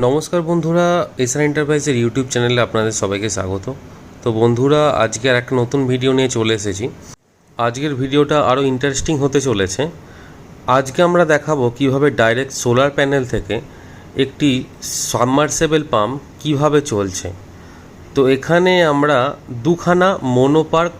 নমস্কার বন্ধুরা, এসআর এন্টারপ্রাইজের ইউটিউব চ্যানেলে আপনাদের সবাইকে স্বাগত। তো বন্ধুরা, আজকে আর একটা নতুন ভিডিও নিয়ে চলে এসেছি। আজকের ভিডিওটা আরও ইন্টারেস্টিং হতে চলেছে। আজকে আমরা দেখাবো কিভাবে ডাইরেক্ট সোলার প্যানেল থেকে একটি সাবমার্সেবল পাম্প কিভাবে চলছে। তো এখানে আমরা দুখানা মনোপার্ক